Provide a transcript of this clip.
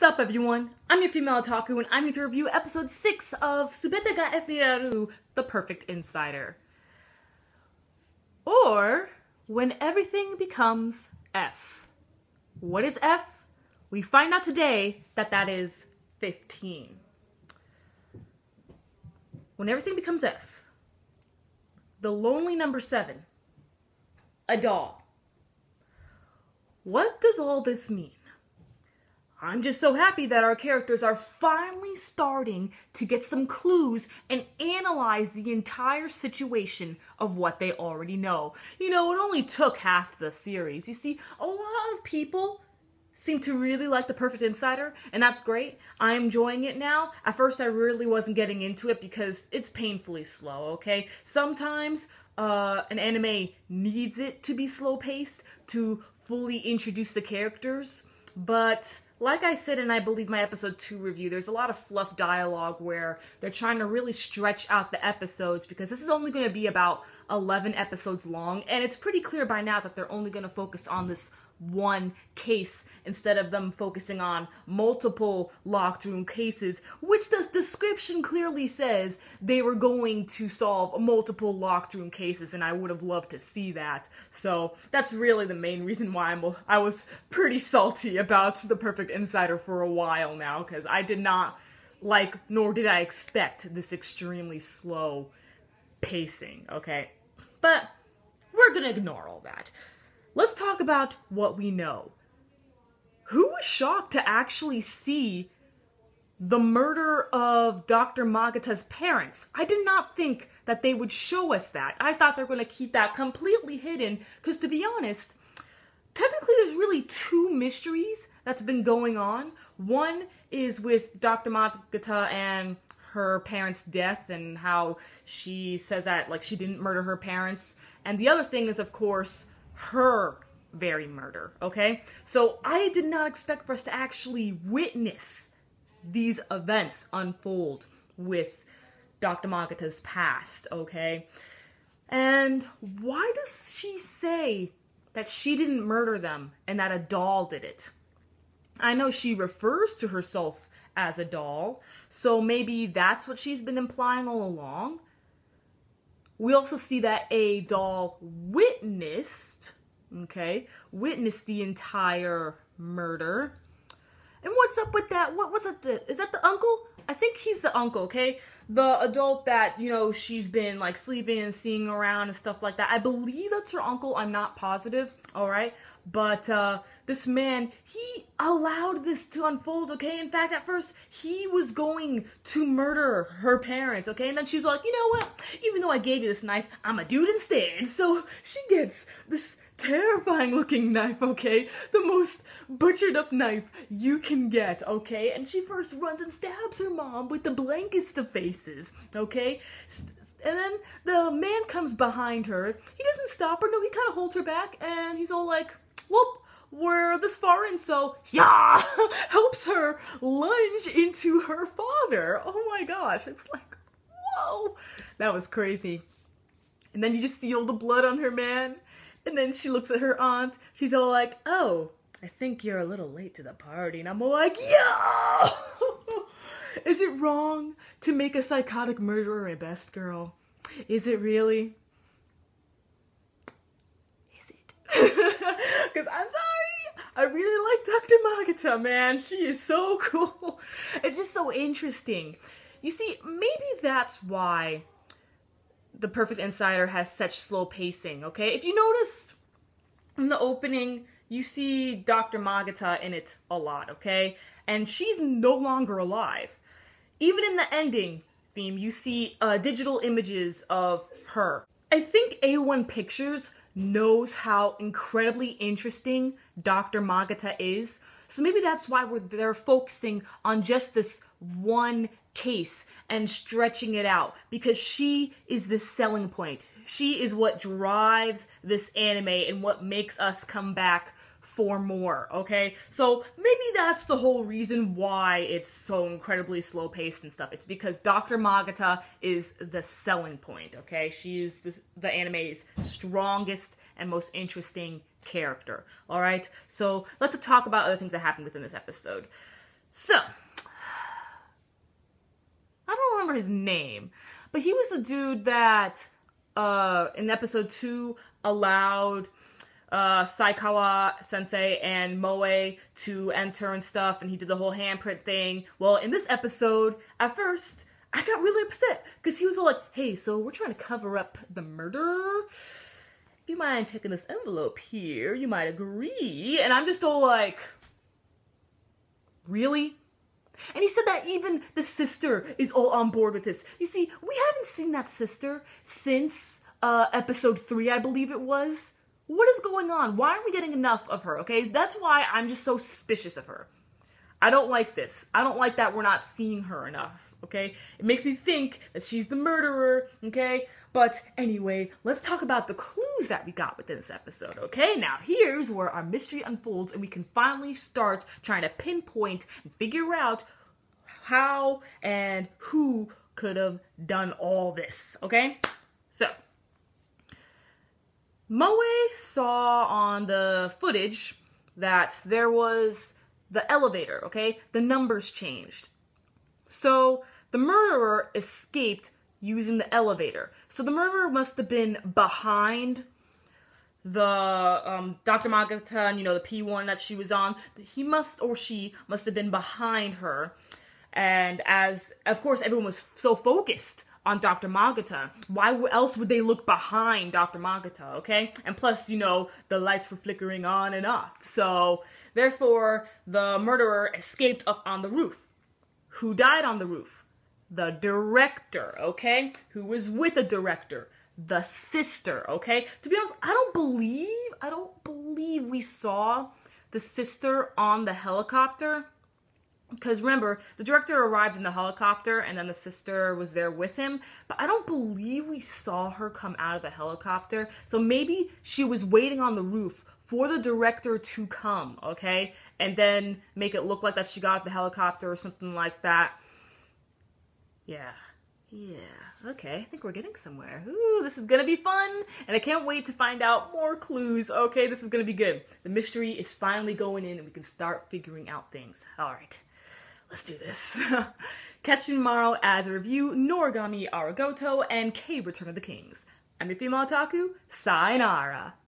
Sup everyone, I'm your female otaku and I'm here to review episode 6 of Subete ga F ni Naru, The Perfect Insider. Or, When Everything Becomes F. What is F? We find out today that is 15. When everything becomes F. The lonely number 7. A doll. What does all this mean? I'm just so happy that our characters are finally starting to get some clues and analyze the entire situation of what they already know. You know, it only took half the series. You see, a lot of people seem to really like The Perfect Insider, and that's great. I'm enjoying it now. At first, I really wasn't getting into it because it's painfully slow, okay? Sometimes an anime needs it to be slow-paced to fully introduce the characters, but like I said in I believe my episode 2 review, there's a lot of fluff dialogue where they're trying to really stretch out the episodes because this is only going to be about 11 episodes long, and it's pretty clear by now that they're only going to focus on this one case instead of them focusing on multiple locked room cases, which the description clearly says they were going to solve multiple locked room cases, and I would have loved to see that. So that's really the main reason why I was pretty salty about The Perfect Insider for a while now, because I did not like, nor did I expect, this extremely slow pacing, okay? But we're gonna ignore all that. Let's talk about what we know. Who was shocked to actually see the murder of Dr. Magata's parents? I did not think that they would show us that. I thought they were going to keep that completely hidden, because to be honest, technically there's really two mysteries that's been going on. One is with Dr. Magata and her parents' death and how she says that like she didn't murder her parents. And the other thing is, of course, her very murder, okay? So I did not expect for us to actually witness these events unfold with Dr. Magata's past, okay? And why does she say that she didn't murder them and that a doll did it? I know she refers to herself as a doll, so maybe that's what she's been implying all along. We also see that a doll witnessed the entire murder. And what's up with that? What was it? Is that the uncle? I think he's the uncle, okay? The adult that, you know, she's been like sleeping and seeing around and stuff like that. I believe that's her uncle. I'm not positive, all right? But this man, he allowed this to unfold, okay? In fact, at first, he was going to murder her parents, okay? And then she's like, you know what? Even though I gave you this knife, I'm a dude instead. So she gets this terrifying looking knife, okay? The most butchered up knife you can get, okay? And she first runs and stabs her mom with the blankest of faces, okay? And then the man comes behind her. He doesn't stop her, no, he kind of holds her back, and he's all like, whoop, we're this far in, so yeah, helps her lunge into her father. Oh my gosh, it's like, whoa, that was crazy. And then you just see all the blood on her, man. And then she looks at her aunt. She's all like, oh, I think you're a little late to the party. And I'm all like, yeah! Is it wrong to make a psychotic murderer a best girl? Is it really? Is it? Because I'm sorry, I really like Dr. Magata, man. She is so cool. It's just so interesting. You see, maybe that's why The Perfect Insider has such slow pacing, okay? If you notice in the opening, you see Dr. Magata in it a lot, okay? And she's no longer alive. Even in the ending theme, you see digital images of her. I think A1 Pictures knows how incredibly interesting Dr. Magata is, so maybe that's why they're focusing on just this one case and stretching it out, because she is the selling point. She is what drives this anime and what makes us come back for more, okay? So maybe that's the whole reason why it's so incredibly slow paced and stuff. It's because Dr. Magata is the selling point, okay? She is the anime's strongest and most interesting character, all right? So let's talk about other things that happened within this episode. So, I don't remember his name, but he was the dude that in episode 2 allowed Saikawa sensei and Moe to enter and stuff, and he did the whole handprint thing. Well, in this episode, at first, I got really upset because he was all like, hey, so we're trying to cover up the murder. If you mind taking this envelope here, you might agree. And I'm just all like, really? And he said that even the sister is all on board with this. You see, we haven't seen that sister since episode 3, I believe it was. What is going on? Why aren't we getting enough of her, okay? That's why I'm just so suspicious of her. I don't like this. I don't like that we're not seeing her enough, okay? It makes me think that she's the murderer, okay? But anyway, let's talk about the clues that we got within this episode, okay? Now, here's where our mystery unfolds and we can finally start trying to pinpoint and figure out how and who could have done all this, okay? So, Moe saw on the footage that there was the elevator, okay? The numbers changed. So, the murderer escaped using the elevator. So the murderer must have been behind the Dr. Magata and, the P1 that she was on. She must have been behind her. And as, of course, everyone was so focused on Dr. Magata, why else would they look behind Dr. Magata, okay? And plus, the lights were flickering on and off. So, therefore, the murderer escaped up on the roof. Who died on the roof? The director, okay? Who was with the director? The sister, okay? To be honest, I don't believe we saw the sister on the helicopter. Because remember, the director arrived in the helicopter and then the sister was there with him. But I don't believe we saw her come out of the helicopter. So maybe she was waiting on the roof for the director to come, okay? And then make it look like that she got out the helicopter or something like that. Yeah, okay, I think we're getting somewhere. Ooh, this is gonna be fun, and I can't wait to find out more clues. Okay, this is gonna be good. The mystery is finally going in, and we can start figuring out things. All right, let's do this. Catch you tomorrow as a review Noragami Aragoto and K Return of the Kings. I'm your female otaku, sayonara.